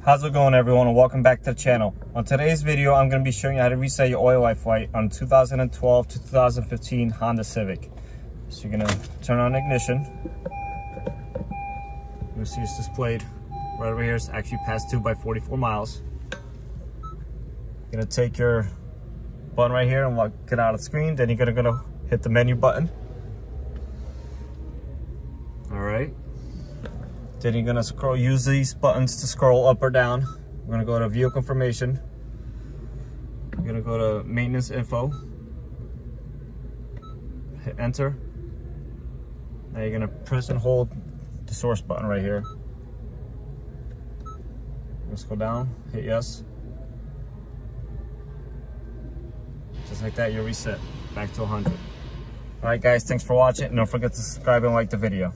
How's it going, everyone, and welcome back to the channel. On today's video, I'm going to be showing you how to reset your oil life light on 2012 to 2015 Honda Civic. So you're going to turn on ignition. You'll see it's displayed right over here. It's actually past 2 by 44 miles. You're going to take your button right here and lock it out of the screen. Then you're going to hit the menu button. All right. Then you're gonna use these buttons to scroll up or down. We're gonna go to vehicle information. You're gonna go to maintenance info. Hit enter. Now you're gonna press and hold the source button right here. Let's go down, hit yes. Just like that, you're reset back to 100. All right, guys, thanks for watching, and don't forget to subscribe and like the video.